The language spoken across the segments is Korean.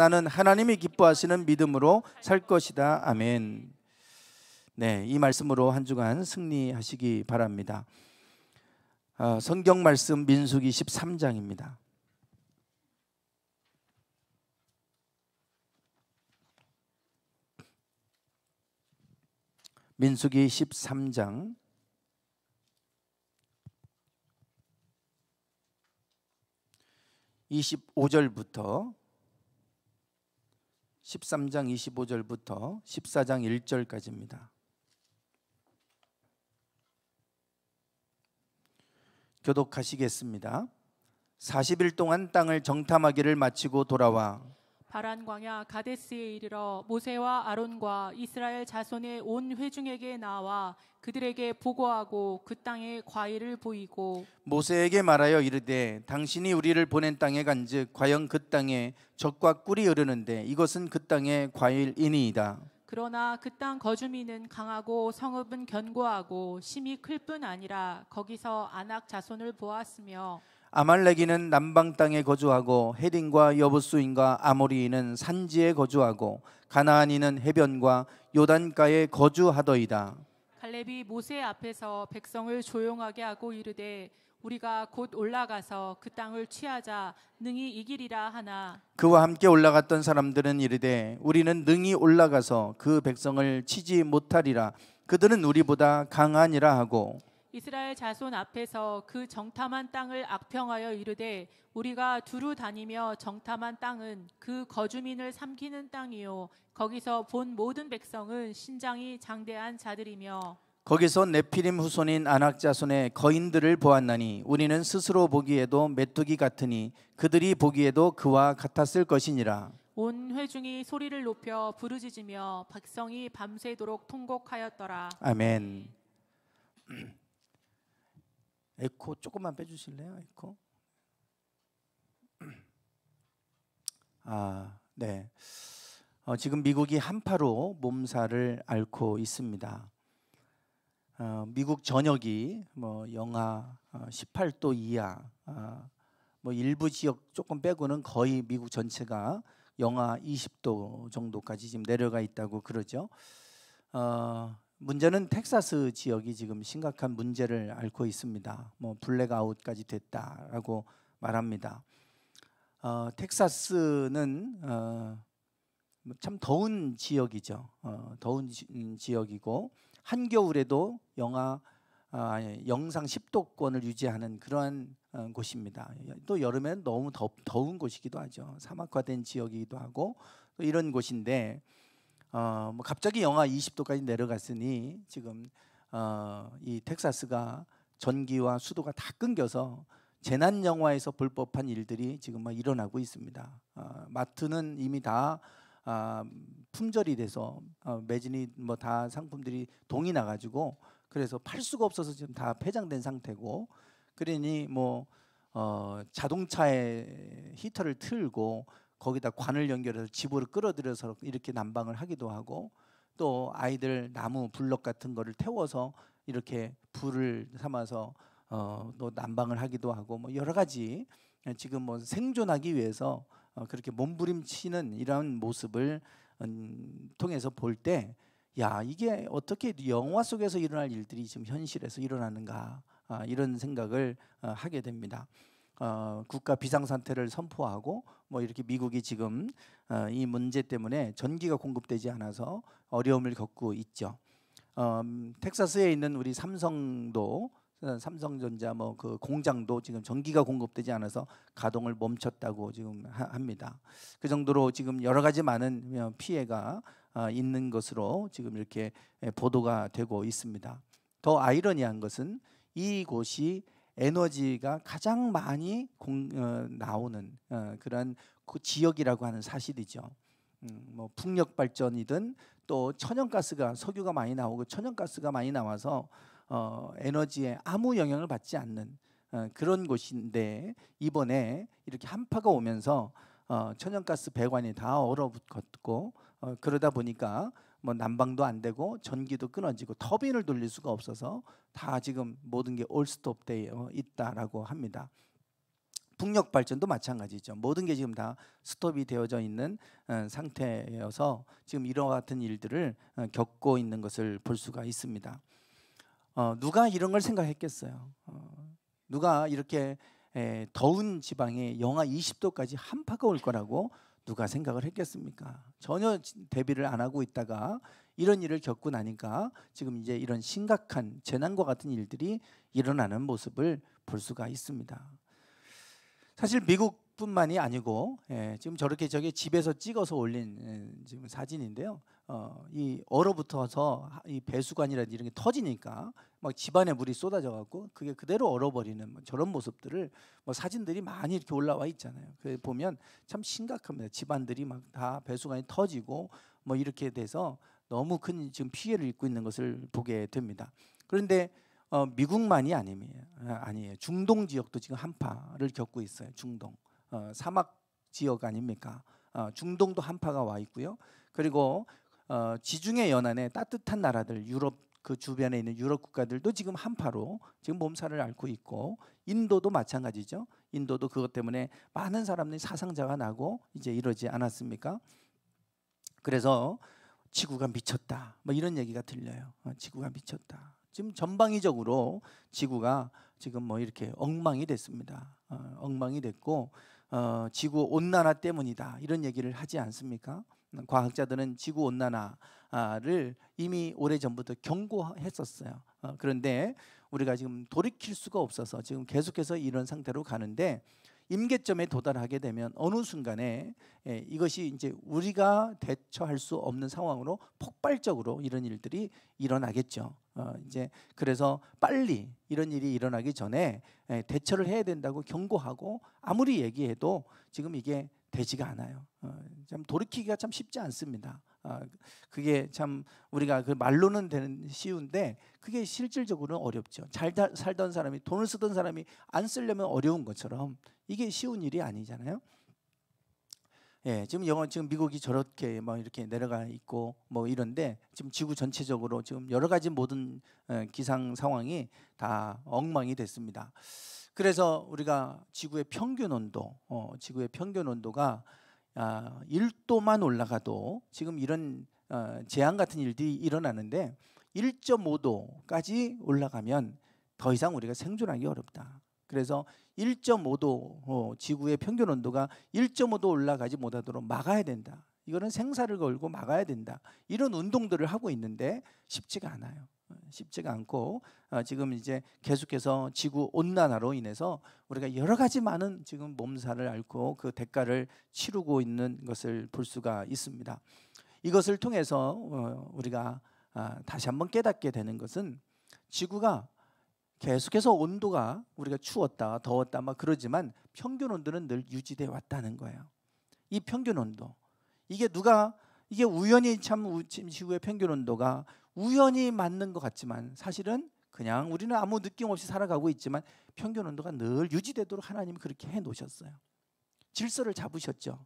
나는 하나님이 기뻐하시는 믿음으로 살 것이다. 아멘. 네, 이 말씀으로 한 주간 승리하시기 바랍니다. 성경 말씀 민수기 13장입니다. 민수기 13장 25절부터 13장 25절부터 14장 1절까지입니다. 교독하시겠습니다. 40일 동안 땅을 정탐하기를 마치고 돌아와 바란 광야 가데스에 이르러 모세와 아론과 이스라엘 자손의 온 회중에게 나와 그들에게 보고하고 그 땅의 과일을 보이고 모세에게 말하여 이르되 당신이 우리를 보낸 땅에 간즉 과연 그 땅에 젖과 꿀이 흐르는데 이것은 그 땅의 과일이니이다. 그러나 그 땅 거주민은 강하고 성읍은 견고하고 심이 클 뿐 아니라 거기서 아낙 자손을 보았으며 아말렉인은 남방 땅에 거주하고 헤딘과 여부수인과 아모리인은 산지에 거주하고 가나안인은 해변과 요단가에 거주하더이다. 갈렙이 모세 앞에서 백성을 조용하게 하고 이르되 우리가 곧 올라가서 그 땅을 취하자 능히 이기리라 하나 그와 함께 올라갔던 사람들은 이르되 우리는 능히 올라가서 그 백성을 치지 못하리라. 그들은 우리보다 강하니라 하고 이스라엘 자손 앞에서 그 정탐한 땅을 악평하여 이르되 우리가 두루 다니며 정탐한 땅은 그 거주민을 삼키는 땅이요 거기서 본 모든 백성은 신장이 장대한 자들이며 거기서 네피림 후손인 아낙 자손의 거인들을 보았나니 우리는 스스로 보기에도 메뚜기 같으니 그들이 보기에도 그와 같았을 것이니라. 온 회중이 소리를 높여 부르짖으며 백성이 밤새도록 통곡하였더라. 아멘. 에코 조금만 빼주실래요? 에코. 네. 지금 미국이 한파로 몸살을 앓고 있습니다. 미국 전역이 영하 18도 이하, 일부 지역 조금 빼고는 거의 미국 전체가 영하 20도 정도까지 지금 내려가 있다고 그러죠. 문제는 텍사스 지역이 지금 심각한 문제를 앓고 있습니다. 블랙아웃까지 됐다라고 말합니다. 텍사스는 참 더운 지역이죠. 더운 지역이고 한겨울에도 영상 10도권을 유지하는 그러한 곳입니다. 또 여름에는 너무 더운 곳이기도 하죠. 사막화된 지역이기도 하고 또 이런 곳인데 갑자기 영하 20도까지 내려갔으니 지금 이 텍사스가 전기와 수도가 다 끊겨서 재난 영화에서 볼 법한 일들이 지금 막 일어나고 있습니다. 마트는 이미 다 품절이 돼서 매진이 다 상품들이 동이 나가지고 그래서 팔 수가 없어서 지금 다 폐장된 상태고 그러니 자동차에 히터를 틀고 거기다 관을 연결해서 집으로 끌어들여서 이렇게 난방을 하기도 하고 또 아이들 나무 블럭 같은 거를 태워서 이렇게 불을 삼아서 또 난방을 하기도 하고 여러 가지 지금 생존하기 위해서 그렇게 몸부림치는 이런 모습을 통해서 볼 때 야, 이게 어떻게 영화 속에서 일어날 일들이 지금 현실에서 일어나는가 이런 생각을 하게 됩니다. 국가 비상상태를 선포하고 이렇게 미국이 지금 이 문제 때문에 전기가 공급되지 않아서 어려움을 겪고 있죠. 텍사스에 있는 우리 삼성전자 그 공장도 지금 전기가 공급되지 않아서 가동을 멈췄다고 지금 합니다. 그 정도로 지금 여러 가지 많은 피해가 있는 것으로 지금 이렇게 보도가 되고 있습니다. 더 아이러니한 것은 이곳이 에너지가 가장 많이 나오는 그런 그 지역이라고 하는 사실이죠. 풍력 발전이든 또 천연가스가 석유가 많이 나오고 천연가스가 많이 나와서 에너지에 아무 영향을 받지 않는 그런 곳인데 이번에 이렇게 한파가 오면서 천연가스 배관이 다 얼어붙었고 그러다 보니까 난방도 안 되고 전기도 끊어지고 터빈을 돌릴 수가 없어서 다 지금 모든 게 올스톱되어 있다라고 합니다. 풍력 발전도 마찬가지죠. 모든 게 지금 다 스톱이 되어져 있는 상태여서 지금 이와 같은 일들을 겪고 있는 것을 볼 수가 있습니다. 누가 이런 걸 생각했겠어요? 누가 이렇게 더운 지방에 영하 20도까지 한파가 올 거라고 누가 생각을 했겠습니까? 전혀 대비를 안 하고 있다가 이런 일을 겪고 나니까 지금 이제 이런 심각한 재난과 같은 일들이 일어나는 모습을 볼 수가 있습니다. 사실 미국뿐만이 아니고 지금 저렇게 저게 집에서 찍어서 올린 지금 사진인데요. 이 얼어붙어서 이 배수관이라든지 이런 게 터지니까 막 집안에 물이 쏟아져 갖고 그게 그대로 얼어버리는 저런 모습들을 사진들이 많이 이렇게 올라와 있잖아요. 그 보면 참 심각합니다. 집안들이 막 다 배수관이 터지고 이렇게 돼서 너무 큰 지금 피해를 입고 있는 것을 보게 됩니다. 그런데 미국만이 아니에요. 중동 지역도 지금 한파를 겪고 있어요. 중동 사막 지역 아닙니까? 중동도 한파가 와 있고요. 그리고 지중해 연안의 따뜻한 나라들, 유럽 그 주변에 있는 유럽 국가들도 지금 한파로 지금 몸살을 앓고 있고, 인도도 마찬가지죠. 인도도 그것 때문에 많은 사람들이 사상자가 나고 이제 이러지 않았습니까? 그래서 지구가 미쳤다, 이런 얘기가 들려요. 지구가 미쳤다. 지금 전방위적으로 지구가 지금 이렇게 엉망이 됐습니다. 엉망이 됐고 지구 온난화 때문이다, 이런 얘기를 하지 않습니까? 과학자들은 지구 온난화를 이미 오래전부터 경고했었어요. 그런데 우리가 지금 돌이킬 수가 없어서 지금 계속해서 이런 상태로 가는데, 임계점에 도달하게 되면 어느 순간에 이것이 이제 우리가 대처할 수 없는 상황으로 폭발적으로 이런 일들이 일어나겠죠. 이제 그래서 빨리 이런 일이 일어나기 전에 대처를 해야 된다고 경고하고 아무리 얘기해도 지금 이게 되지가 않아요. 참 돌이키기가 참 쉽지 않습니다. 그게 참 우리가 그 말로는 쉬운데 그게 실질적으로는 어렵죠. 잘 살던 사람이, 돈을 쓰던 사람이 안 쓰려면 어려운 것처럼 이게 쉬운 일이 아니잖아요. 지금 미국이 저렇게 이렇게 내려가 있고 이런데 지금 지구 전체적으로 지금 여러 가지 모든 기상 상황이 다 엉망이 됐습니다. 그래서 우리가 지구의 평균 온도가 1도만 올라가도 지금 이런 재앙 같은 일들이 일어나는데 1.5도까지 올라가면 더 이상 우리가 생존하기 어렵다. 그래서 1.5도 지구의 평균 온도가 1.5도 올라가지 못하도록 막아야 된다. 이거는 생사를 걸고 막아야 된다. 이런 운동들을 하고 있는데 쉽지가 않아요. 쉽지가 않고 지금 이제 계속해서 지구 온난화로 인해서 우리가 여러 가지 많은 지금 몸살을 앓고 그 대가를 치르고 있는 것을 볼 수가 있습니다. 이것을 통해서 우리가 다시 한번 깨닫게 되는 것은 지구가 계속해서 온도가 우리가 추웠다 더웠다 그러지만 평균 온도는 늘 유지되어 왔다는 거예요. 이 평균 온도, 이게 우연히 참 지구의 평균 온도가 우연히 맞는 것 같지만 사실은 그냥 우리는 아무 느낌 없이 살아가고 있지만 평균 온도가 늘 유지되도록 하나님이 그렇게 해놓으셨어요. 질서를 잡으셨죠.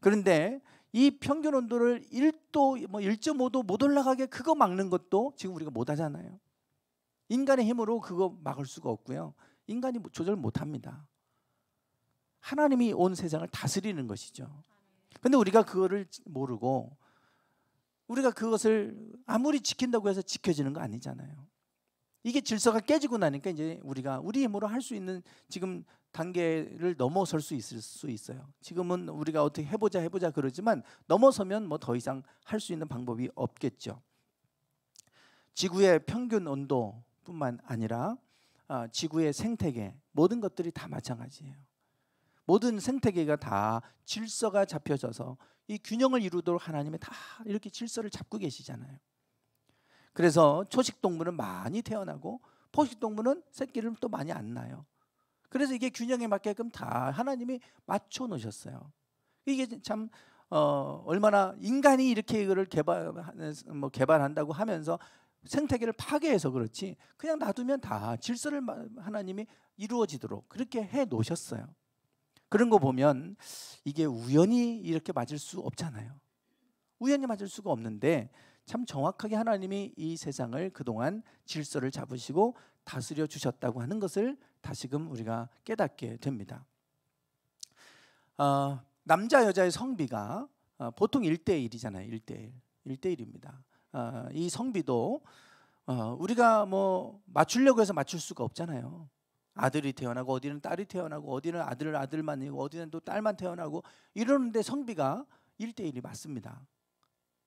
그런데 이 평균 온도를 1도 1.5도 못 올라가게 그거 막는 것도 지금 우리가 못 하잖아요. 인간의 힘으로 그거 막을 수가 없고요. 인간이 조절 못 합니다. 하나님이 온 세상을 다스리는 것이죠. 근데 우리가 그거를 모르고 우리가 그것을 아무리 지킨다고 해서 지켜지는 거 아니잖아요. 이게 질서가 깨지고 나니까 이제 우리가 우리 힘으로 할 수 있는 지금 단계를 넘어설 수 있어요. 지금은 우리가 어떻게 해보자 그러지만 넘어서면 더 이상 할 수 있는 방법이 없겠죠. 지구의 평균 온도뿐만 아니라 지구의 생태계, 모든 것들이 다 마찬가지예요. 모든 생태계가 다 질서가 잡혀져서 이 균형을 이루도록 하나님이 다 이렇게 질서를 잡고 계시잖아요. 그래서 초식동물은 많이 태어나고 포식동물은 새끼를 또 많이 안 낳아요. 그래서 이게 균형에 맞게끔 다 하나님이 맞춰 놓으셨어요. 이게 참 얼마나 인간이 이렇게 이거를 개발한다고 하면서 생태계를 파괴해서 그렇지 그냥 놔두면 다 질서를 하나님이 이루어지도록 그렇게 해 놓으셨어요. 그런 거 보면 이게 우연히 이렇게 맞을 수 없잖아요. 우연히 맞을 수가 없는데 참 정확하게 하나님이 이 세상을 그동안 질서를 잡으시고 다스려 주셨다고 하는 것을 다시금 우리가 깨닫게 됩니다. 남자 여자의 성비가 보통 1대1이잖아요. 1대1입니다. 이 성비도 우리가 뭐 맞추려고 해서 맞출 수가 없잖아요. 아들이 태어나고 어디는 딸이 태어나고 어디는 아들만 있고 어디는 또 딸만 태어나고 이러는데 성비가 1대1이 맞습니다.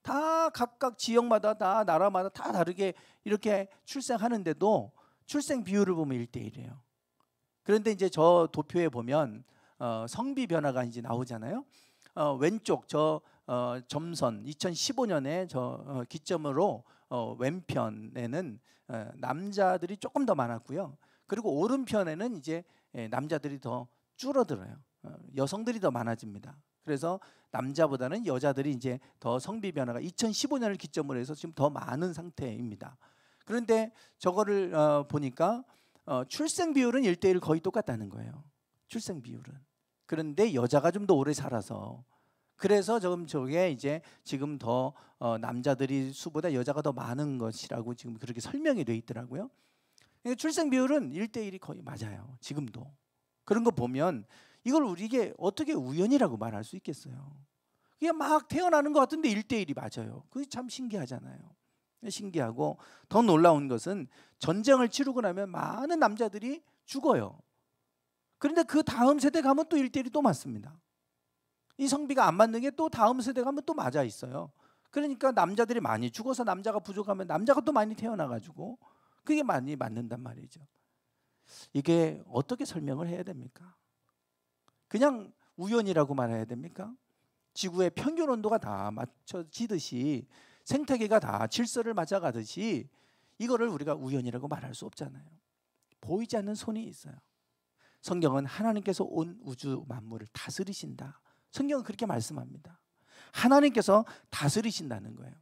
다 각각 지역마다 다 나라마다 다 다르게 이렇게 출생하는데도 출생 비율을 보면 1대1이에요. 그런데 이제 저 도표에 보면 성비 변화가 이제 나오잖아요. 왼쪽 저 점선 2015년에 저 기점으로 왼편에는 남자들이 조금 더 많았고요. 그리고 오른편에는 이제 남자들이 더 줄어들어요. 여성들이 더 많아집니다. 그래서 남자보다는 여자들이 이제 더 성비 변화가 2015년을 기점으로 해서 지금 더 많은 상태입니다. 그런데 저거를 보니까 출생 비율은 1대1 거의 똑같다는 거예요. 출생 비율은. 그런데 여자가 좀 더 오래 살아서 그래서 저게 이제 지금 더 남자들이 수보다 여자가 더 많은 것이라고 지금 그렇게 설명이 돼 있더라고요. 출생 비율은 1대1이 거의 맞아요. 지금도. 그런 거 보면 이걸 우리에게 어떻게 우연이라고 말할 수 있겠어요? 그냥 막 태어나는 것 같은데 1대1이 맞아요. 그게 참 신기하잖아요. 신기하고 더 놀라운 것은 전쟁을 치르고 나면 많은 남자들이 죽어요. 그런데 그 다음 세대 가면 또 1대1이 또 맞습니다. 이 성비가 안 맞는 게 또 다음 세대 가면 또 맞아 있어요. 그러니까 남자들이 많이 죽어서 남자가 부족하면 남자가 또 많이 태어나가지고 그게 많이 맞는단 말이죠. 이게 어떻게 설명을 해야 됩니까? 그냥 우연이라고 말해야 됩니까? 지구의 평균 온도가 다 맞춰지듯이 생태계가 다 질서를 맞아가듯이 이거를 우리가 우연이라고 말할 수 없잖아요. 보이지 않는 손이 있어요. 성경은 하나님께서 온 우주 만물을 다스리신다. 성경은 그렇게 말씀합니다. 하나님께서 다스리신다는 거예요.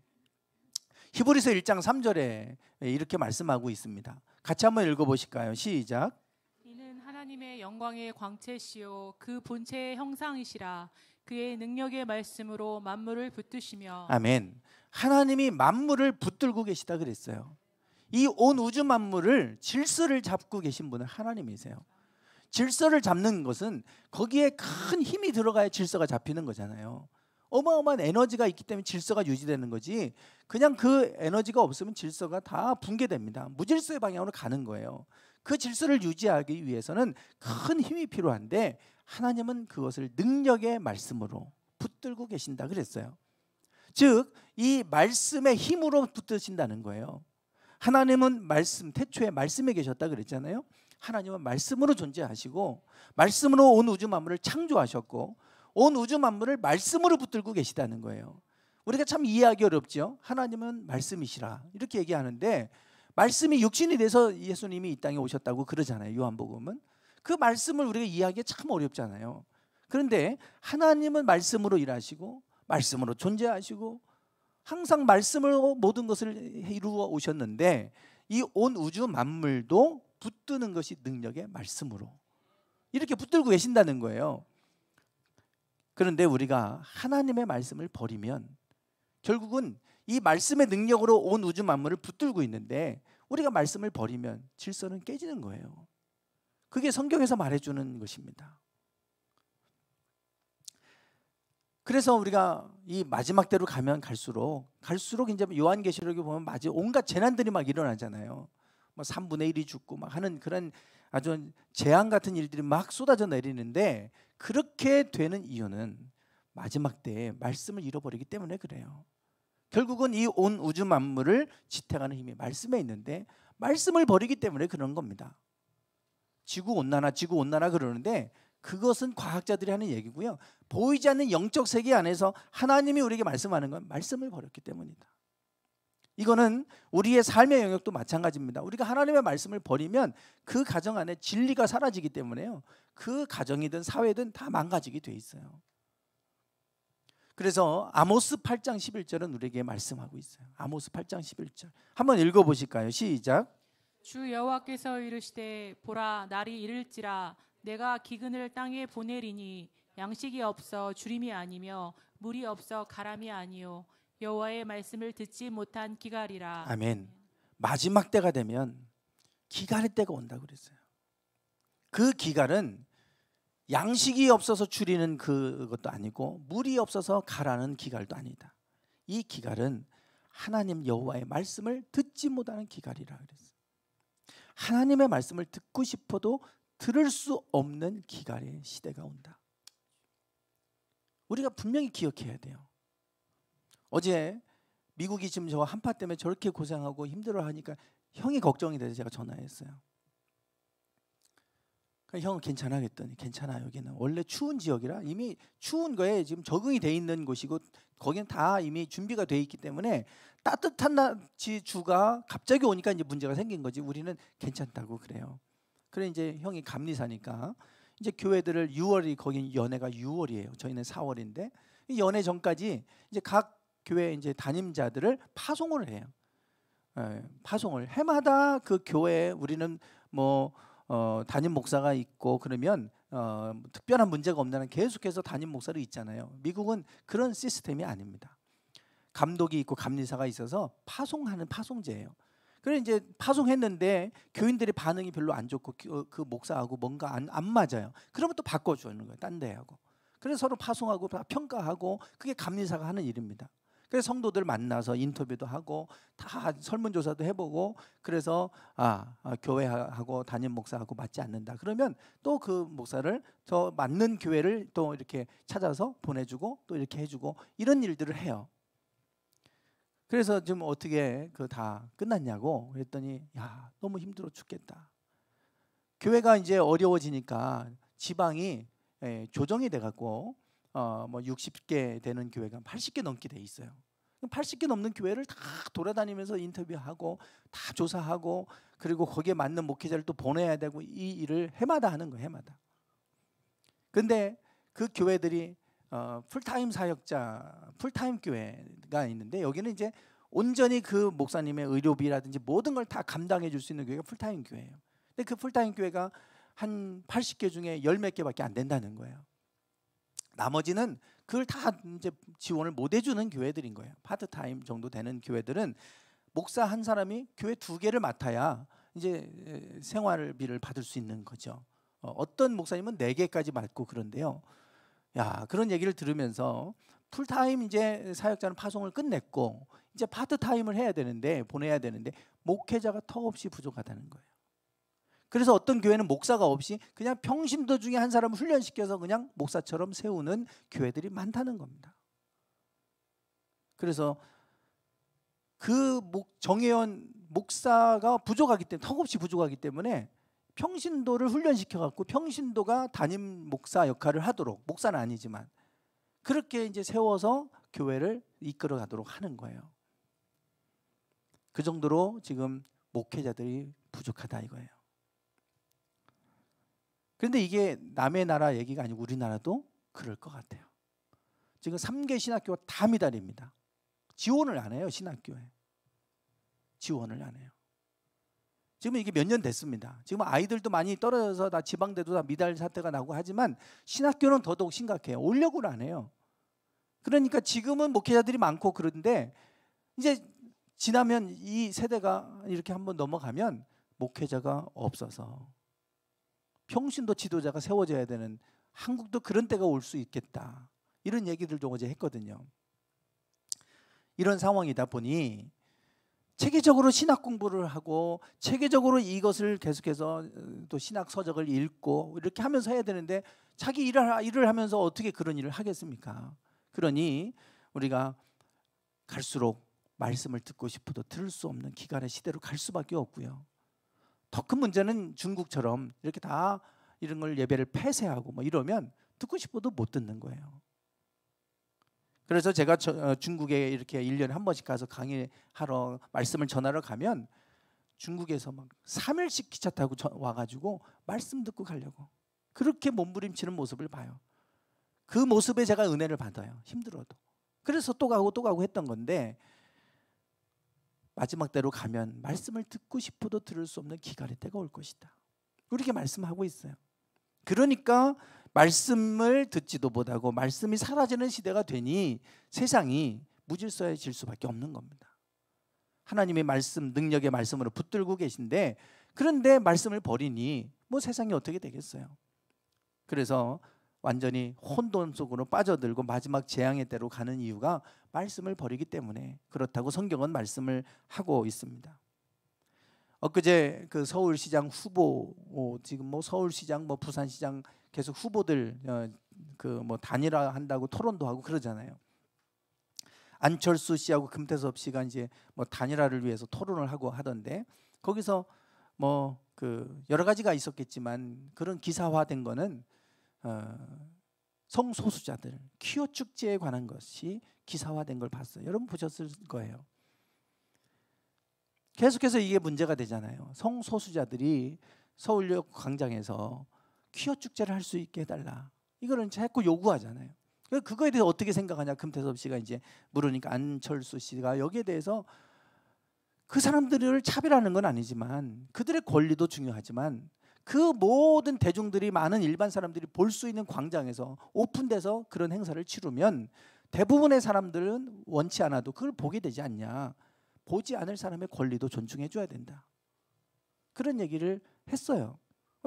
히브리서 1장 3절에 이렇게 말씀하고 있습니다. 같이 한번 읽어보실까요? 시작. 이는 하나님의 영광의 광채시요 그 본체의 형상이시라. 그의 능력의 말씀으로 만물을 붙드시며. 아멘. 하나님이 만물을 붙들고 계시다 그랬어요. 이 온 우주 만물을 질서를 잡고 계신 분은 하나님이세요. 질서를 잡는 것은 거기에 큰 힘이 들어가야 질서가 잡히는 거잖아요. 어마어마한 에너지가 있기 때문에 질서가 유지되는 거지 그냥 그 에너지가 없으면 질서가 다 붕괴됩니다. 무질서의 방향으로 가는 거예요. 그 질서를 유지하기 위해서는 큰 힘이 필요한데 하나님은 그것을 능력의 말씀으로 붙들고 계신다 그랬어요. 즉 이 말씀의 힘으로 붙드신다는 거예요. 하나님은 말씀, 태초에 말씀에 계셨다 그랬잖아요. 하나님은 말씀으로 존재하시고 말씀으로 온 우주 만물을 창조하셨고 온 우주 만물을 말씀으로 붙들고 계시다는 거예요. 우리가 참 이해하기 어렵죠. 하나님은 말씀이시라 이렇게 얘기하는데 말씀이 육신이 돼서 예수님이 이 땅에 오셨다고 그러잖아요. 요한복음은. 그 말씀을 우리가 이해하기 참 어렵잖아요. 그런데 하나님은 말씀으로 일하시고 말씀으로 존재하시고 항상 말씀으로 모든 것을 이루어 오셨는데 이 온 우주 만물도 붙드는 것이 능력의 말씀으로 이렇게 붙들고 계신다는 거예요. 그런데 우리가 하나님의 말씀을 버리면 결국은 이 말씀의 능력으로 온 우주 만물을 붙들고 있는데 우리가 말씀을 버리면 질서는 깨지는 거예요. 그게 성경에서 말해주는 것입니다. 그래서 우리가 이 마지막 때로 가면 갈수록 이제 요한계시록에 보면 온갖 재난들이 막 일어나잖아요. 뭐 3분의 1이 죽고 막 하는 그런 아주 재앙 같은 일들이 막 쏟아져 내리는데 그렇게 되는 이유는 마지막 때에 말씀을 잃어버리기 때문에 그래요. 결국은 이 온 우주 만물을 지탱하는 힘이 말씀에 있는데 말씀을 버리기 때문에 그런 겁니다. 지구 온난화 그러는데 그것은 과학자들이 하는 얘기고요. 보이지 않는 영적 세계 안에서 하나님이 우리에게 말씀하는 건 말씀을 버렸기 때문이다. 이거는 우리의 삶의 영역도 마찬가지입니다. 우리가 하나님의 말씀을 버리면 그 가정 안에 진리가 사라지기 때문에요. 그 가정이든 사회든 다 망가지게 돼 있어요. 그래서 아모스 8장 11절은 우리에게 말씀하고 있어요. 아모스 8장 11절 한번 읽어보실까요? 시작. 주 여호와께서 이르시되 보라 날이 이를지라 내가 기근을 땅에 보내리니 양식이 없어 주림이 아니며 물이 없어 가람이 아니요 여호와의 말씀을 듣지 못한 기갈이라. 아멘. 마지막 때가 되면 기갈의 때가 온다고 그랬어요. 그 기갈은 양식이 없어서 줄이는 그것도 아니고 물이 없어서 가라는 기갈도 아니다. 이 기갈은 하나님 여호와의 말씀을 듣지 못하는 기갈이라 그랬어요. 하나님의 말씀을 듣고 싶어도 들을 수 없는 기갈의 시대가 온다. 우리가 분명히 기억해야 돼요. 어제 미국이 지금 저 한파 때문에 저렇게 고생하고 힘들어하니까 형이 걱정이 돼서 제가 전화했어요. 형은 괜찮아 그랬더니 괜찮아, 여기는 원래 추운 지역이라 이미 추운 거에 지금 적응이 돼 있는 곳이고 거기는 다 이미 준비가 돼 있기 때문에 따뜻한 주가 갑자기 오니까 이제 문제가 생긴 거지, 우리는 괜찮다고 그래요. 그래 이제 형이 감리사니까 이제 교회들을 6월이, 거긴 연회가 6월이에요. 저희는 4월인데 연회 전까지 이제 각 교회 이제 담임자들을 파송을 해요. 파송을 해마다 그 교회에 우리는 뭐 담임 목사가 있고 그러면 특별한 문제가 없는 한 계속해서 담임 목사로 있잖아요. 미국은 그런 시스템이 아닙니다. 감독이 있고 감리사가 있어서 파송하는 파송제예요. 그래 이제 파송했는데 교인들의 반응이 별로 안 좋고 그 목사하고 뭔가 안 맞아요. 그러면 또 바꿔주는 거예요, 딴 데하고. 그래서 서로 파송하고 평가하고, 그게 감리사가 하는 일입니다. 그래서 성도들 만나서 인터뷰도 하고 다 설문조사도 해보고, 그래서 교회하고 담임 목사하고 맞지 않는다 그러면 또 그 목사를 더 맞는 교회를 또 이렇게 찾아서 보내주고 또 이렇게 해주고, 이런 일들을 해요. 그래서 지금 어떻게 그 다 끝났냐고 그랬더니 야, 너무 힘들어 죽겠다. 교회가 이제 어려워지니까 지방이 조정이 돼갖고 뭐 60개 되는 교회가 80개 넘게 돼 있어요. 80개 넘는 교회를 다 돌아다니면서 인터뷰하고 다 조사하고, 그리고 거기에 맞는 목회자를 또 보내야 되고, 이 일을 해마다 하는 거예요, 해마다. 근데 그 교회들이 풀타임 사역자, 풀타임 교회가 있는데 여기는 이제 온전히 그 목사님의 의료비라든지 모든 걸 다 감당해 줄 수 있는 교회가 풀타임 교회예요. 근데 그 풀타임 교회가 한 80개 중에 10몇 개밖에 안 된다는 거예요. 나머지는 그걸 다 이제 지원을 못 해주는 교회들인 거예요. 파트타임 정도 되는 교회들은 목사 한 사람이 교회 2개를 맡아야 이제 생활비를 받을 수 있는 거죠. 어떤 목사님은 4개까지 맡고 그런데요. 야, 그런 얘기를 들으면서 풀타임 이제 사역자는 파송을 끝냈고 이제 파트타임을 해야 되는데, 보내야 되는데 목회자가 턱없이 부족하다는 거예요. 그래서 어떤 교회는 목사가 없이 그냥 평신도 중에 한 사람을 훈련시켜서 그냥 목사처럼 세우는 교회들이 많다는 겁니다. 그래서 그 정회원 목사가 부족하기 때문에, 턱없이 부족하기 때문에 평신도를 훈련시켜 갖고 평신도가 담임 목사 역할을 하도록, 목사는 아니지만 그렇게 이제 세워서 교회를 이끌어 가도록 하는 거예요. 그 정도로 지금 목회자들이 부족하다 이거예요. 그런데 이게 남의 나라 얘기가 아니고 우리나라도 그럴 것 같아요. 지금 3개 신학교가 다 미달입니다. 지원을 안 해요, 신학교에. 지원을 안 해요. 지금 이게 몇 년 됐습니다. 지금 아이들도 많이 떨어져서 다 지방대도 다 미달 사태가 나고 하지만 신학교는 더더욱 심각해요. 올려고를 안 해요. 그러니까 지금은 목회자들이 많고 그런데 이제 지나면 이 세대가 이렇게 한번 넘어가면 목회자가 없어서 평신도 지도자가 세워져야 되는, 한국도 그런 때가 올 수 있겠다, 이런 얘기들도 어제 했거든요. 이런 상황이다 보니 체계적으로 신학 공부를 하고 체계적으로 이것을 계속해서 또 신학 서적을 읽고 이렇게 하면서 해야 되는데 자기 일을 하면서 어떻게 그런 일을 하겠습니까? 그러니 우리가 갈수록 말씀을 듣고 싶어도 들을 수 없는 기갈의 시대로 갈 수밖에 없고요. 더 큰 문제는 중국처럼 이렇게 다 이런 걸 예배를 폐쇄하고 뭐 이러면 듣고 싶어도 못 듣는 거예요. 그래서 제가 중국에 이렇게 1년에 한 번씩 가서 강의하러, 말씀을 전하러 가면 중국에서 막 3일씩 기차 타고 와가지고 말씀 듣고 가려고 그렇게 몸부림치는 모습을 봐요. 그 모습에 제가 은혜를 받아요, 힘들어도. 그래서 또 가고 했던 건데, 마지막 때로 가면 말씀을 듣고 싶어도 들을 수 없는 기갈의 때가 올 것이다, 그렇게 말씀하고 있어요. 그러니까 말씀을 듣지도 못하고 말씀이 사라지는 시대가 되니 세상이 무질서해질 수밖에 없는 겁니다. 하나님의 말씀, 능력의 말씀으로 붙들고 계신데, 그런데 말씀을 버리니 뭐 세상이 어떻게 되겠어요? 그래서 완전히 혼돈 속으로 빠져들고 마지막 재앙의 때로 가는 이유가 말씀을 버리기 때문에 그렇다고 성경은 말씀을 하고 있습니다. 엊그제 그 서울시장 후보 지금 뭐 서울시장 뭐 부산시장 계속 후보들 그 뭐 단일화 한다고 토론도 하고 그러잖아요. 안철수 씨하고 금태섭 씨가 이제 뭐 단일화를 위해서 토론을 하고 하던데 거기서 뭐 그 여러 가지가 있었겠지만 그런 기사화된 거는 성소수자들 퀴어 축제에 관한 것이 기사화된 걸 봤어요. 여러분 보셨을 거예요. 계속해서 이게 문제가 되잖아요. 성소수자들이 서울역 광장에서 퀴어 축제를 할 수 있게 해달라. 이거는 자꾸 요구하잖아요. 그거에 대해서 어떻게 생각하냐 금태섭 씨가 이제 물으니까 안철수 씨가 여기에 대해서 그 사람들을 차별하는 건 아니지만 그들의 권리도 중요하지만 그 모든 대중들이 많은 일반 사람들이 볼 수 있는 광장에서 오픈돼서 그런 행사를 치르면 대부분의 사람들은 원치 않아도 그걸 보게 되지 않냐. 보지 않을 사람의 권리도 존중해 줘야 된다. 그런 얘기를 했어요.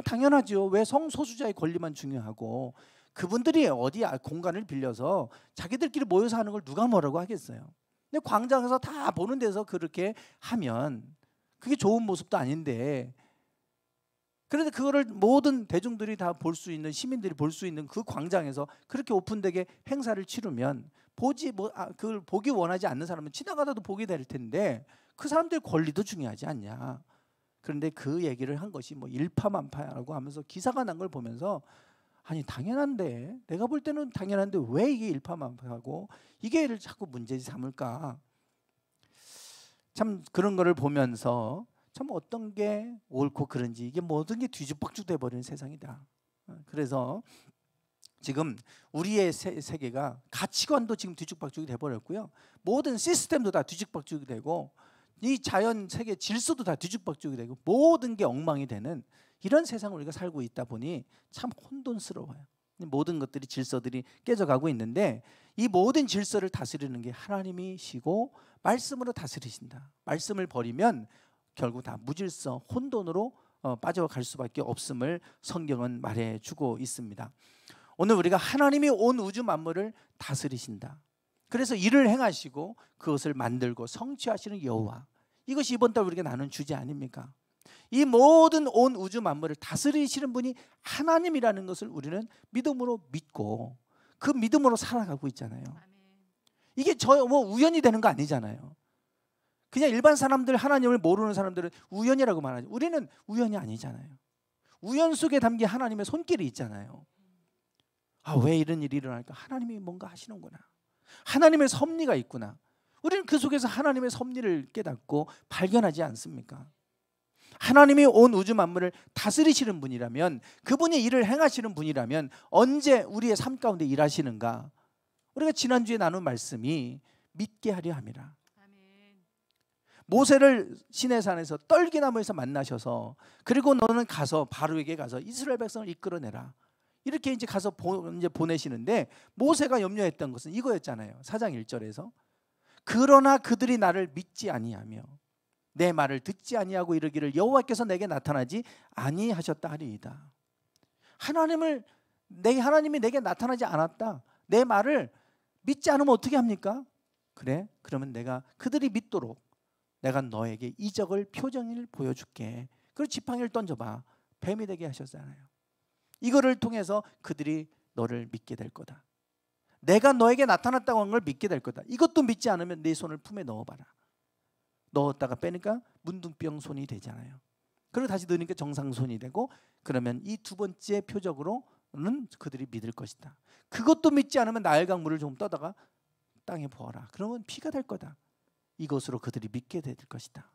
당연하죠. 왜 성소수자의 권리만 중요하고 그분들이 어디 공간을 빌려서 자기들끼리 모여서 하는 걸 누가 뭐라고 하겠어요. 근데 광장에서 다 보는 데서 그렇게 하면 그게 좋은 모습도 아닌데 그런데 그거를 모든 대중들이 다 볼 수 있는 시민들이 볼 수 있는 그 광장에서 그렇게 오픈되게 행사를 치르면 그걸 보기 원하지 않는 사람은 지나가다도 보게 될 텐데 그 사람들의 권리도 중요하지 않냐. 그런데 그 얘기를 한 것이 뭐 일파만파라고 하면서 기사가 난 걸 보면서 아니 당연한데 내가 볼 때는 당연한데 왜 이게 일파만파하고 이게 자꾸 문제 삼을까. 참 그런 거를 보면서 참 어떤 게 옳고 그른지 이게 모든 게 뒤죽박죽 돼버리는 세상이다. 그래서 지금 우리의 세계가 가치관도 지금 뒤죽박죽이 돼버렸고요. 모든 시스템도 다 뒤죽박죽이 되고 이 자연 세계 질서도 다 뒤죽박죽이 되고 모든 게 엉망이 되는 이런 세상을 우리가 살고 있다 보니 참 혼돈스러워요. 모든 것들이 질서들이 깨져가고 있는데 이 모든 질서를 다스리는 게 하나님이시고 말씀으로 다스리신다. 말씀을 버리면 결국 다 무질서 혼돈으로 빠져갈 수밖에 없음을 성경은 말해주고 있습니다. 오늘 우리가 하나님이 온 우주 만물을 다스리신다. 그래서 일을 행하시고 그것을 만들고 성취하시는 여호와. 이것이 이번 달 우리가 나눈 주제 아닙니까? 이 모든 온 우주 만물을 다스리시는 분이 하나님이라는 것을 우리는 믿음으로 믿고 그 믿음으로 살아가고 있잖아요. 이게 뭐 우연이 되는 거 아니잖아요. 그냥 일반 사람들 하나님을 모르는 사람들은 우연이라고 말하죠. 우리는 우연이 아니잖아요. 우연 속에 담긴 하나님의 손길이 있잖아요. 왜 이런 일이 일어날까? 하나님이 뭔가 하시는구나. 하나님의 섭리가 있구나. 우리는 그 속에서 하나님의 섭리를 깨닫고 발견하지 않습니까? 하나님이 온 우주 만물을 다스리시는 분이라면 그분이 일을 행하시는 분이라면 언제 우리의 삶 가운데 일하시는가? 우리가 지난주에 나눈 말씀이 믿게 하려 함이라. 모세를 시내산에서 떨기나무에서 만나셔서 그리고 너는 가서 바로에게 가서 이스라엘 백성을 이끌어내라. 이렇게 이제 가서 이제 보내시는데 모세가 염려했던 것은 이거였잖아요. 4장 1절에서 그러나 그들이 나를 믿지 아니하며 내 말을 듣지 아니하고 이르기를 여호와께서 내게 나타나지 아니하셨다 하리이다. 하나님이 내게 나타나지 않았다. 내 말을 믿지 않으면 어떻게 합니까? 그래? 그러면 내가 그들이 믿도록 내가 너에게 이적을 표정을 보여줄게. 그리고 지팡이를 던져봐. 뱀이 되게 하셨잖아요. 이거를 통해서 그들이 너를 믿게 될 거다. 내가 너에게 나타났다고 한 걸 믿게 될 거다. 이것도 믿지 않으면 내 손을 품에 넣어봐라. 넣었다가 빼니까 문둥병 손이 되잖아요. 그리고 다시 넣으니까 정상 손이 되고 그러면 이 두 번째 표적으로는 그들이 믿을 것이다. 그것도 믿지 않으면 나일강 물을 좀 떠다가 땅에 부어라. 그러면 피가 될 거다. 이것으로 그들이 믿게 될 것이다.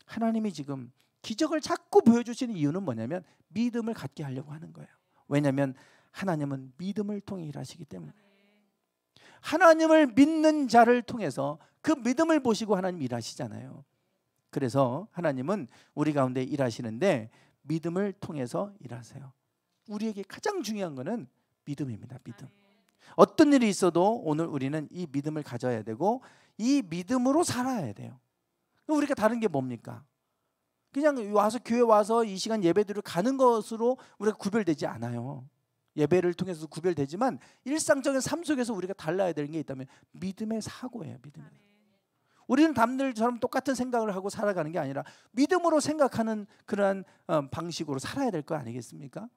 하나님이 지금 기적을 자꾸 보여주시는 이유는 뭐냐면 믿음을 갖게 하려고 하는 거예요. 왜냐하면 하나님은 믿음을 통해 일하시기 때문에. 하나님을 믿는 자를 통해서 그 믿음을 보시고 하나님 일하시잖아요. 그래서 하나님은 우리 가운데 일하시는데 믿음을 통해서 일하세요. 우리에게 가장 중요한 것은 믿음입니다. 믿음. 어떤 일이 있어도 오늘 우리는 이 믿음을 가져야 되고 이 믿음으로 살아야 돼요. 우리가 다른 게 뭡니까? 그냥 와서 교회 와서 이 시간 예배드리러 가는 것으로 우리가 구별되지 않아요. 예배를 통해서 구별되지만 일상적인 삶 속에서 우리가 달라야 되는 게 있다면 믿음의 사고예요. 믿음의. 우리는 남들처럼 똑같은 생각을 하고 살아가는 게 아니라 믿음으로 생각하는 그러한 방식으로 살아야 될 거 아니겠습니까?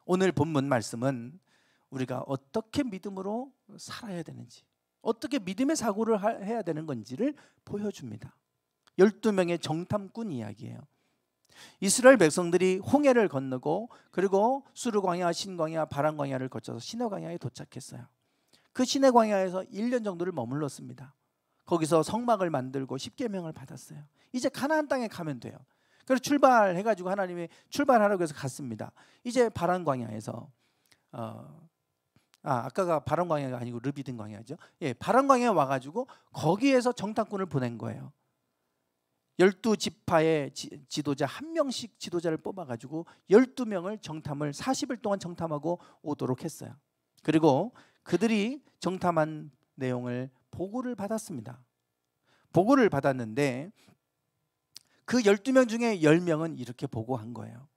오늘 본문 말씀은 우리가 어떻게 믿음으로 살아야 되는지, 어떻게 믿음의 사고를 해야 되는 건지를 보여줍니다. 12명의 정탐꾼 이야기예요. 이스라엘 백성들이 홍해를 건너고 그리고 수르 광야, 신 광야, 바람 광야를 거쳐서 시내 광야에 도착했어요. 그 시내 광야에서 1년 정도를 머물렀습니다. 거기서 성막을 만들고 십계명을 받았어요. 이제 가나안 땅에 가면 돼요. 그래서 출발해가지고 하나님이 출발하라고 해서 갔습니다. 이제 바람 광야에서 아까가 바람 광야가 아니고 르비딘 광야죠. 예, 바람 광야에 와가지고 거기에서 정탐꾼을 보낸 거예요. 12지파의 지도자 한 명씩 지도자를 뽑아가지고 12명을 정탐을 40일 동안 정탐하고 오도록 했어요. 그리고 그들이 정탐한 내용을 보고를 받았습니다. 보고를 받았는데 그 12명 중에 10명은 이렇게 보고한 거예요.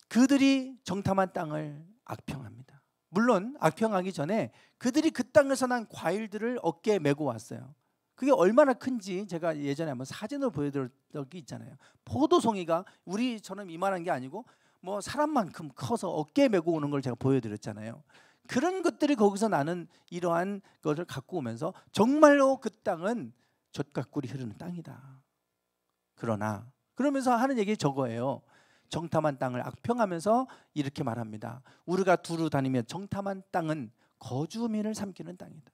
그들이 정탐한 땅을 악평합니다. 물론 악평하기 전에 그들이 그 땅에서 난 과일들을 어깨에 메고 왔어요. 그게 얼마나 큰지 제가 예전에 한번 사진으로 보여드린 적이 있잖아요. 포도송이가 우리처럼 이만한 게 아니고 뭐 사람만큼 커서 어깨에 메고 오는 걸 제가 보여드렸잖아요. 그런 것들이 거기서 나는 이러한 것을 갖고 오면서 정말로 그 땅은 젖과 꿀이 흐르는 땅이다. 그러면서 하는 얘기 저거예요. 정탐한 땅을 악평하면서 이렇게 말합니다. 우리가 두루 다니며 정탐한 땅은 거주민을 삼키는 땅이다.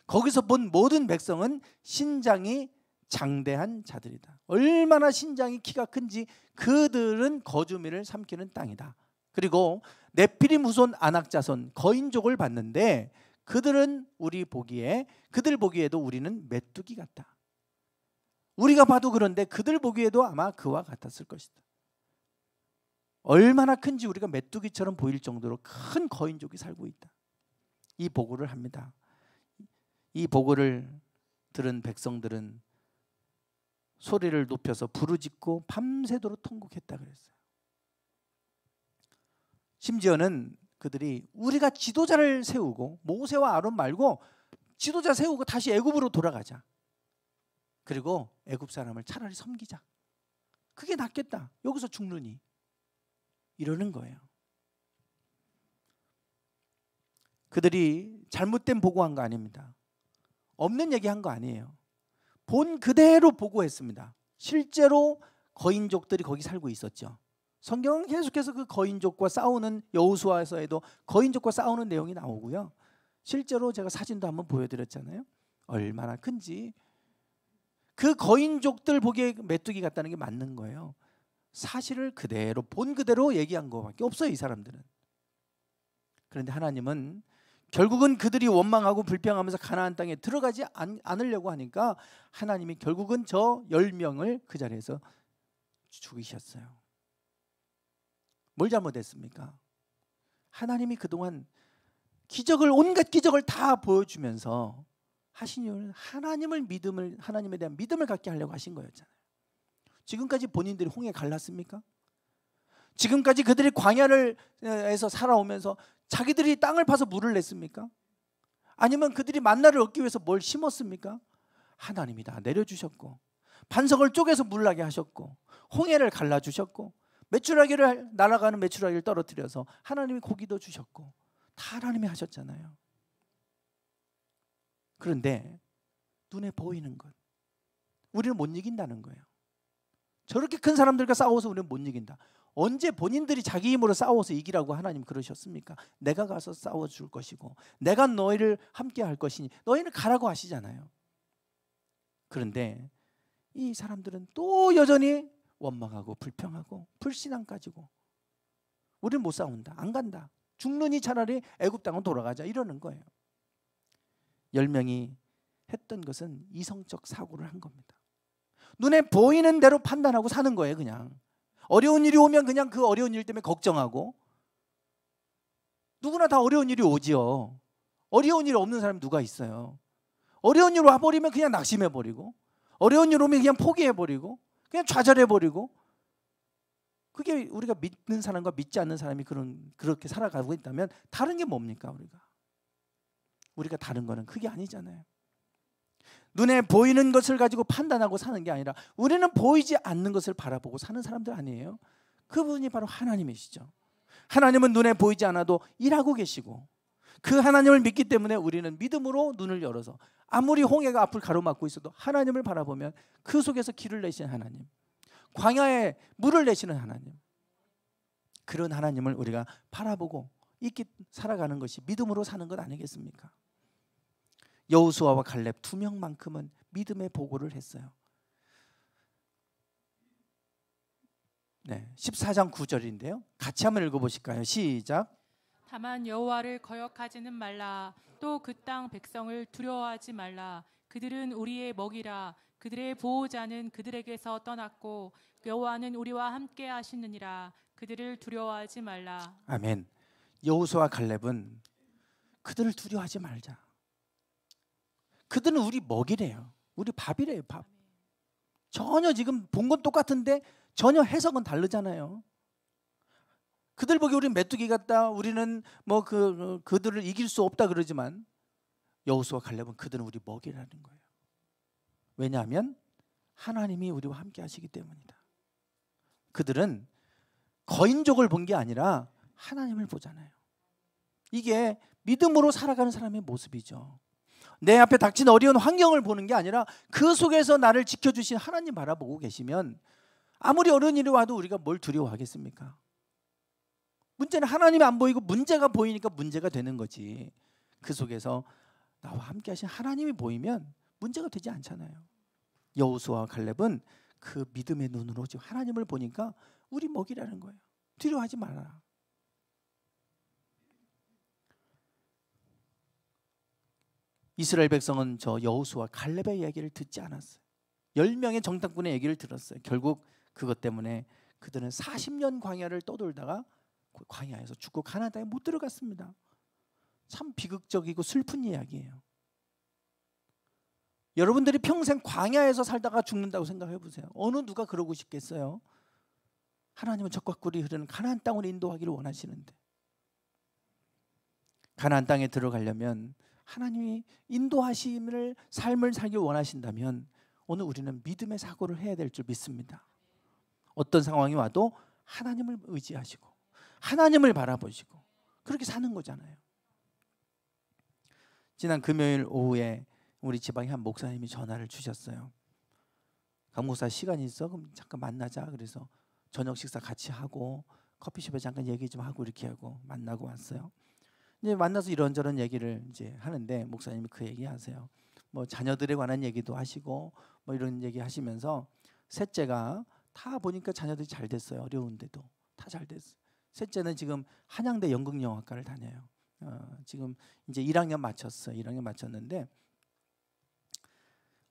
거기서 본 모든 백성은 신장이 장대한 자들이다. 얼마나 신장이 키가 큰지 그들은 거주민을 삼키는 땅이다. 그리고 네피림 후손 아낙 자손 거인족을 봤는데 그들 보기에도 우리는 메뚜기 같다. 우리가 봐도 그런데 그들 보기에도 아마 그와 같았을 것이다. 얼마나 큰지 우리가 메뚜기처럼 보일 정도로 큰 거인족이 살고 있다. 이 보고를 합니다. 이 보고를 들은 백성들은 소리를 높여서 부르짖고 밤새도록 통곡했다 그랬어요. 심지어는 그들이 우리가 지도자를 세우고 모세와 아론 말고 지도자 세우고 다시 애굽으로 돌아가자. 그리고 애굽 사람을 차라리 섬기자. 그게 낫겠다. 여기서 죽느니. 이러는 거예요. 그들이 잘못된 보고한 거 아닙니다. 없는 얘기한 거 아니에요. 본 그대로 보고했습니다. 실제로 거인족들이 거기 살고 있었죠. 성경은 계속해서 그 거인족과 싸우는 여호수아서에도 거인족과 싸우는 내용이 나오고요. 실제로 제가 사진도 한번 보여드렸잖아요. 얼마나 큰지. 그 거인족들 보기에 메뚜기 같다는 게 맞는 거예요. 사실을 그대로 본 그대로 얘기한 것밖에 없어요. 이 사람들은. 그런데 하나님은 결국은 그들이 원망하고 불평하면서 가나안 땅에 들어가지 않으려고 하니까 하나님이 결국은 저 10명을 그 자리에서 죽이셨어요. 뭘 잘못했습니까? 하나님이 그동안 온갖 기적을 다 보여주면서 하신 이유는 하나님에 대한 믿음을 갖게 하려고 하신 거였잖아요. 지금까지 본인들이 홍해 갈랐습니까? 지금까지 그들이 광야에서 살아오면서 자기들이 땅을 파서 물을 냈습니까? 아니면 그들이 만나를 얻기 위해서 뭘 심었습니까? 하나님이 다 내려주셨고 반석을 쪼개서 물 나게 하셨고 홍해를 갈라주셨고 날아가는 메추라기를 떨어뜨려서 하나님이 고기도 주셨고 다 하나님이 하셨잖아요. 그런데 눈에 보이는 것 우리는 못 이긴다는 거예요. 저렇게 큰 사람들과 싸워서 우리는 못 이긴다. 언제 본인들이 자기 힘으로 싸워서 이기라고 하나님 그러셨습니까? 내가 가서 싸워줄 것이고 내가 너희를 함께 할 것이니 너희는 가라고 하시잖아요. 그런데 이 사람들은 또 여전히 원망하고 불평하고 불신앙 가지고 우리는 못 싸운다. 안 간다. 죽느니 차라리 애굽 땅으로 돌아가자 이러는 거예요. 10명이 했던 것은 이성적 사고를 한 겁니다. 눈에 보이는 대로 판단하고 사는 거예요. 그냥 어려운 일이 오면 그냥 그 어려운 일 때문에 걱정하고 누구나 다 어려운 일이 오지요. 어려운 일 없는 사람이 누가 있어요. 어려운 일 와버리면 그냥 낙심해버리고 어려운 일 오면 그냥 포기해버리고 그냥 좌절해버리고 그게 우리가 믿는 사람과 믿지 않는 사람이 그렇게 살아가고 있다면 다른 게 뭡니까? 우리가 다른 거는 그게 아니잖아요. 눈에 보이는 것을 가지고 판단하고 사는 게 아니라 우리는 보이지 않는 것을 바라보고 사는 사람들 아니에요? 그분이 바로 하나님이시죠. 하나님은 눈에 보이지 않아도 일하고 계시고 그 하나님을 믿기 때문에 우리는 믿음으로 눈을 열어서 아무리 홍해가 앞을 가로막고 있어도 하나님을 바라보면 그 속에서 길을 내시는 하나님, 광야에 물을 내시는 하나님, 그런 하나님을 우리가 바라보고 있게 살아가는 것이 믿음으로 사는 것 아니겠습니까? 여호수아와 갈렙 두 명만큼은 믿음의 보고를 했어요. 네, 14장 9절인데요. 같이 한번 읽어보실까요? 시작. 다만 여호와를 거역하지는 말라. 또 그 땅 백성을 두려워하지 말라. 그들은 우리의 먹이라. 그들의 보호자는 그들에게서 떠났고 여호와는 우리와 함께 하시느니라. 그들을 두려워하지 말라. 아멘. 여호수아와 갈렙은 그들을 두려워하지 말자. 그들은 우리 먹이래요. 우리 밥이래요. 밥. 전혀 지금 본 건 똑같은데 전혀 해석은 다르잖아요. 그들 보기 우리는 메뚜기 같다. 우리는 뭐 그들을 이길 수 없다 그러지만 여호수아와 갈렙은 그들은 우리 먹이라는 거예요. 왜냐하면 하나님이 우리와 함께 하시기 때문이다. 그들은 거인족을 본 게 아니라 하나님을 보잖아요. 이게 믿음으로 살아가는 사람의 모습이죠. 내 앞에 닥친 어려운 환경을 보는 게 아니라 그 속에서 나를 지켜주신 하나님 바라보고 계시면 아무리 어려운 일이 와도 우리가 뭘 두려워하겠습니까? 문제는 하나님이 안 보이고 문제가 보이니까 문제가 되는 거지. 그 속에서 나와 함께 하신 하나님이 보이면 문제가 되지 않잖아요. 여호수아와 갈렙은 그 믿음의 눈으로 지금 하나님을 보니까 우리 먹이라는 거예요. 두려워하지 말아라. 이스라엘 백성은 저 여호수아 갈렙의 얘기를 듣지 않았어요. 10명의 정탐꾼의 얘기를 들었어요. 결국 그것 때문에 그들은 40년 광야를 떠돌다가 광야에서 죽고 가나안 땅에 못 들어갔습니다. 참 비극적이고 슬픈 이야기예요. 여러분들이 평생 광야에서 살다가 죽는다고 생각해 보세요. 어느 누가 그러고 싶겠어요? 하나님은 적과 꿀이 흐르는 가나안 땅으로 인도하기를 원하시는데 가나안 땅에 들어가려면 하나님이 인도하심을 삶을 살기 원하신다면 오늘 우리는 믿음의 사고를 해야 될 줄 믿습니다. 어떤 상황이 와도 하나님을 의지하시고 하나님을 바라보시고 그렇게 사는 거잖아요. 지난 금요일 오후에 우리 지방에 한 목사님이 전화를 주셨어요. 강 목사 시간이 있어? 그럼 잠깐 만나자. 그래서 저녁 식사 같이 하고 커피숍에 잠깐 얘기 좀 하고 이렇게 하고 만나고 왔어요. 이제 만나서 이런저런 얘기를 이제 하는데 목사님이 그 얘기하세요. 뭐 자녀들에 관한 얘기도 하시고 뭐 이런 얘기 하시면서 셋째가 다 보니까 자녀들이 잘 됐어요. 어려운데도 다 잘 됐어요. 셋째는 지금 한양대 연극영화과를 다녀요. 지금 이제 1학년 마쳤어요. 1학년 마쳤는데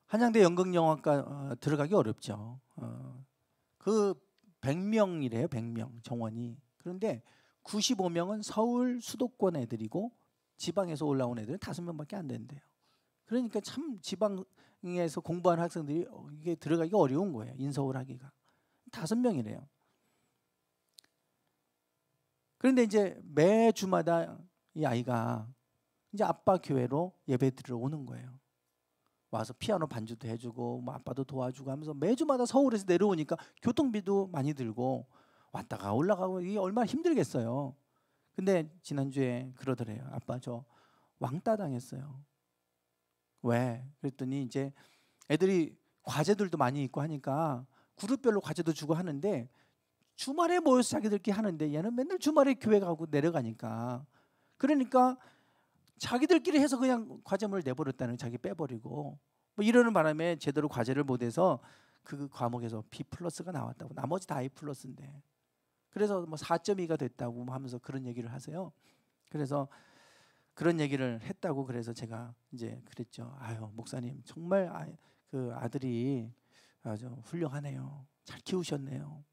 한양대 연극영화과 들어가기 어렵죠. 그 100명이래요. 100명 정원이. 그런데 95명은 서울 수도권 애들이고 지방에서 올라온 애들은 5명밖에 안 된대요. 그러니까 참 지방에서 공부하는 학생들이 이게 들어가기가 어려운 거예요. 인서울 하기가. 5명이래요. 그런데 이제 매 주마다 이 아이가 이제 아빠 교회로 예배 드리러 오는 거예요. 와서 피아노 반주도 해주고 뭐 아빠도 도와주고 하면서 매주마다 서울에서 내려오니까 교통비도 많이 들고 왔다가 올라가고 이게 얼마나 힘들겠어요. 근데 지난주에 그러더래요. 아빠 저 왕따 당했어요. 왜? 그랬더니 이제 애들이 과제들도 많이 있고 하니까 그룹별로 과제도 주고 하는데 주말에 모여서 자기들끼리 하는데 얘는 맨날 주말에 교회 가고 내려가니까 그러니까 자기들끼리 해서 그냥 과제물을 내버렸다는 자기 빼버리고 뭐 이러는 바람에 제대로 과제를 못해서 그 과목에서 B+가 나왔다고 나머지 다 A+인데 그래서 뭐 4.2가 됐다고 하면서 그런 얘기를 하세요. 그래서 그런 얘기를 했다고 그래서 제가 이제 그랬죠. 아유 목사님 정말 그 아들이 아주 훌륭하네요. 잘 키우셨네요.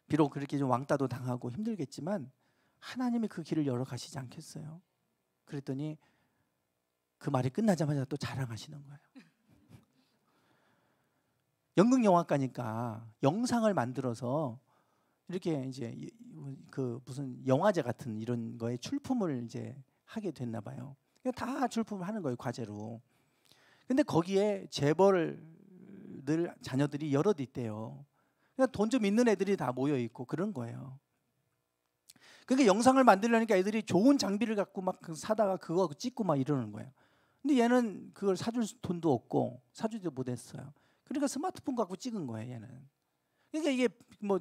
비록 그렇게 좀 왕따도 당하고 힘들겠지만 하나님이 그 길을 열어 가시지 않겠어요? 그랬더니 그 말이 끝나자마자 또 자랑하시는 거예요. 연극영화과니까 영상을 만들어서 이렇게 이제 그 무슨 영화제 같은 이런 거에 출품을 이제 하게 됐나 봐요. 다 출품을 하는 거예요, 과제로. 근데 거기에 재벌들 자녀들이 여럿 있대요. 그냥 돈 좀 있는 애들이 다 모여 있고 그런 거예요. 그러니까 영상을 만들려니까 애들이 좋은 장비를 갖고 막 사다가 그거 찍고 막 이러는 거예요. 근데 얘는 그걸 사줄 돈도 없고 사주지도 못했어요. 그러니까 스마트폰 갖고 찍은 거예요, 얘는. 그러니까 이게 뭐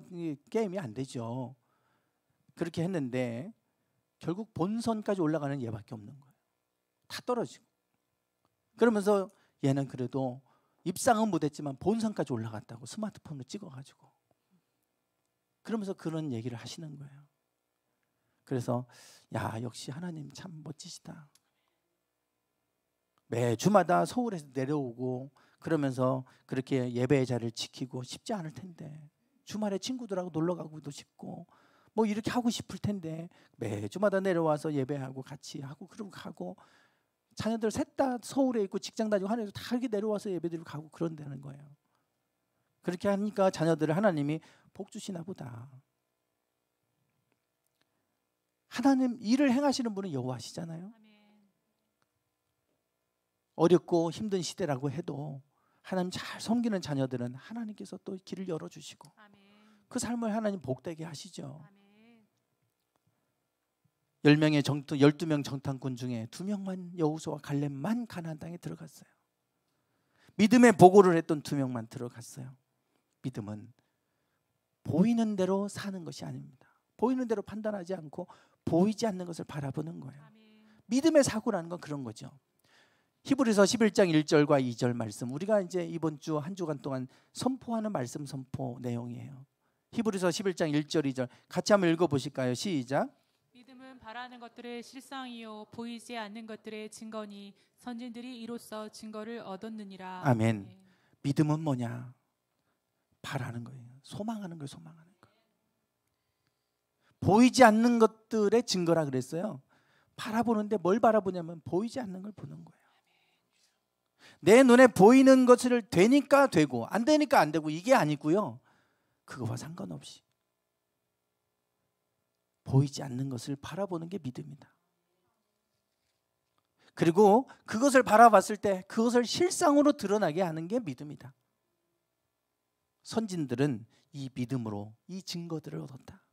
게임이 안 되죠. 그렇게 했는데 결국 본선까지 올라가는 얘밖에 없는 거예요. 다 떨어지고. 그러면서 얘는 그래도 입상은 못했지만 본선까지 올라갔다고 스마트폰으로 찍어가지고. 그러면서 그런 얘기를 하시는 거예요. 그래서 야, 역시 하나님 참 멋지시다. 매주마다 서울에서 내려오고 그러면서 그렇게 예배의 자리를 지키고 쉽지 않을 텐데, 주말에 친구들하고 놀러 가고도 싶고 뭐 이렇게 하고 싶을 텐데 매주마다 내려와서 예배하고 같이 하고 그러고 가고, 자녀들 셋 다 서울에 있고 직장 다니고 하늘에서 다 이렇게 내려와서 예배드리고 가고 그런다는 거예요. 그렇게 하니까 자녀들을 하나님이 복 주시나 보다. 하나님 일을 행하시는 분은 여호와시잖아요. 어렵고 힘든 시대라고 해도 하나님 잘 섬기는 자녀들은 하나님께서 또 길을 열어주시고 그 삶을 하나님 복되게 하시죠. 12명 정탐꾼 중에 2명만, 여호수아와 갈렙만 가나안 땅에 들어갔어요. 믿음의 보고를 했던 2명만 들어갔어요. 믿음은 보이는 대로 사는 것이 아닙니다. 보이는 대로 판단하지 않고 보이지 않는 것을 바라보는 거예요. 믿음의 사고라는 건 그런 거죠. 히브리서 11장 1절과 2절 말씀, 우리가 이제 이번 주 한 주간 동안 선포하는 말씀 선포 내용이에요. 히브리서 11장 1절 2절 같이 한번 읽어보실까요? 시작. 믿음은 바라는 것들의 실상이요 보이지 않는 것들의 증거니 선진들이 이로써 증거를 얻었느니라. 아멘. 네. 믿음은 뭐냐? 바라는 거예요. 소망하는 거예요. 소망하는 거. 보이지 않는 것들의 증거라 그랬어요. 바라보는데 뭘 바라보냐면 보이지 않는 걸 보는 거예요. 내 눈에 보이는 것을 되니까 되고 안 되니까 안 되고 이게 아니고요. 그거와 상관없이 보이지 않는 것을 바라보는 게 믿음이다. 그리고 그것을 바라봤을 때 그것을 실상으로 드러나게 하는 게 믿음이다. 선진들은 이 믿음으로 이 증거들을 얻었다.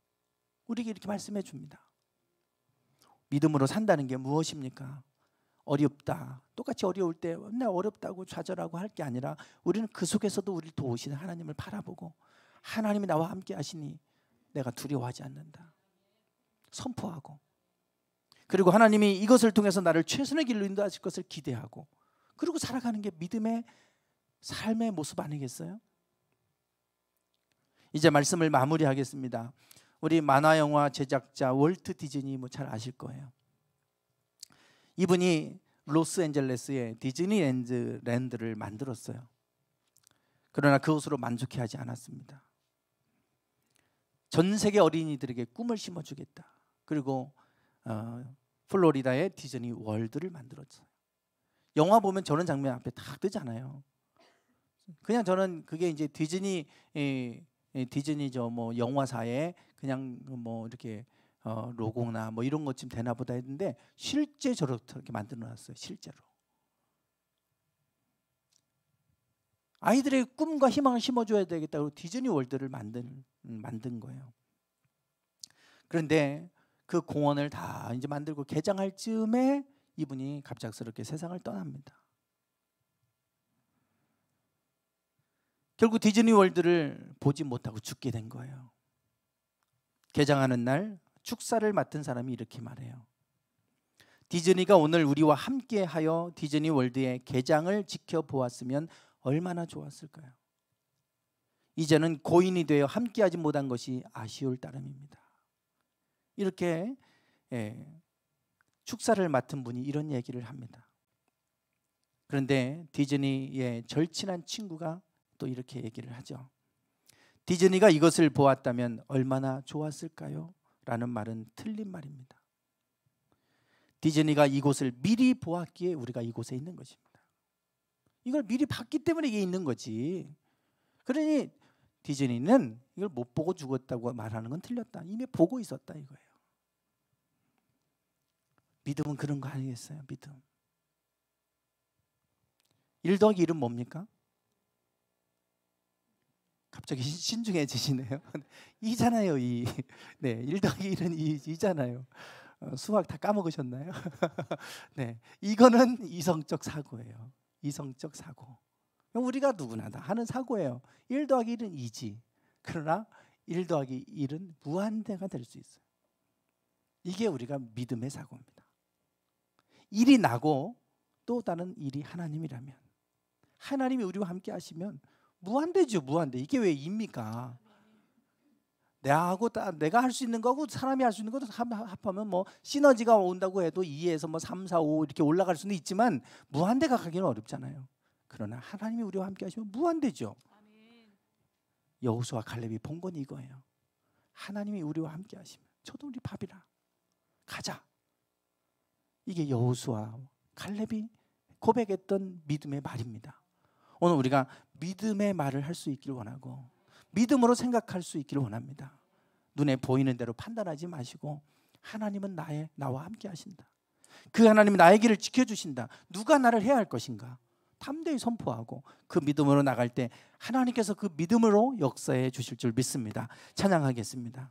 우리에게 이렇게 말씀해 줍니다. 믿음으로 산다는 게 무엇입니까? 어렵다. 똑같이 어려울 때 맨날 어렵다고 좌절하고 할 게 아니라 우리는 그 속에서도 우리를 도우시는 하나님을 바라보고 하나님이 나와 함께 하시니 내가 두려워하지 않는다. 선포하고, 그리고 하나님이 이것을 통해서 나를 최선의 길로 인도하실 것을 기대하고, 그리고 살아가는 게 믿음의 삶의 모습 아니겠어요? 이제 말씀을 마무리하겠습니다. 우리 만화영화 제작자 월트 디즈니 뭐 잘 아실 거예요. 이분이 로스앤젤레스에 디즈니랜드를 만들었어요. 그러나 그것으로 만족해하지 않았습니다. 전 세계 어린이들에게 꿈을 심어주겠다. 그리고 플로리다에 디즈니 월드를 만들었어요. 영화 보면 저런 장면 앞에 다 뜨잖아요. 그냥 저는 그게 이제 디즈니죠 뭐 영화사에 그냥 뭐 이렇게 로고나 뭐 이런 것쯤 되나 보다 했는데 실제 저렇게 만들어 놨어요. 실제로 아이들의 꿈과 희망을 심어줘야 되겠다고 디즈니 월드를 만든 거예요. 그런데 그 공원을 다 이제 만들고 개장할 즈음에 이분이 갑작스럽게 세상을 떠납니다. 결국 디즈니 월드를 보지 못하고 죽게 된 거예요. 개장하는 날 축사를 맡은 사람이 이렇게 말해요. 디즈니가 오늘 우리와 함께하여 디즈니 월드의 개장을 지켜보았으면 얼마나 좋았을까요? 이제는 고인이 되어 함께하지 못한 것이 아쉬울 따름입니다. 이렇게 축사를 맡은 분이 이런 얘기를 합니다. 그런데 디즈니의 절친한 친구가 또 이렇게 얘기를 하죠. 디즈니가 이것을 보았다면 얼마나 좋았을까요? 라는 말은 틀린 말입니다. 디즈니가 이곳을 미리 보았기에 우리가 이곳에 있는 것입니다. 이걸 미리 봤기 때문에 이게 있는 거지. 그러니 디즈니는 이걸 못 보고 죽었다고 말하는 건 틀렸다. 이미 보고 있었다 이거예요. 믿음은 그런 거 아니겠어요? 믿음. 1 더하기 1은 뭡니까? 갑자기 신중해지시네요. 2잖아요. 2. 네, 1 더하기 1은 2잖아요. 수학 다 까먹으셨나요? 네, 이거는 이성적 사고예요. 이성적 사고. 우리가 누구나 다 하는 사고예요. 1 더하기 1은 2지. 그러나 1 더하기 1은 무한대가 될 수 있어요. 이게 우리가 믿음의 사고입니다. 1이 나고 또 다른 1이 하나님이라면, 하나님이 우리와 함께 하시면 무한대죠. 무한대. 이게 왜 2입니까? 내가 할 수 있는 거고 사람이 할 수 있는 것도 합하면 뭐 시너지가 온다고 해도 2에서 뭐 3, 4, 5 이렇게 올라갈 수는 있지만 무한대가 가기는 어렵잖아요. 그러나 하나님이 우리와 함께 하시면 무한대죠. 여호수아 갈렙이 본 건 이거예요. 하나님이 우리와 함께 하시면 저도 우리 밥이라 가자. 이게 여호수아 갈렙이 고백했던 믿음의 말입니다. 오늘 우리가 믿음의 말을 할 수 있기를 원하고 믿음으로 생각할 수 있기를 원합니다. 눈에 보이는 대로 판단하지 마시고 하나님은 나와 함께 하신다. 그 하나님이 나의 길을 지켜주신다. 누가 나를 해야 할 것인가? 담대히 선포하고 그 믿음으로 나갈 때 하나님께서 그 믿음으로 역사해 주실 줄 믿습니다. 찬양하겠습니다.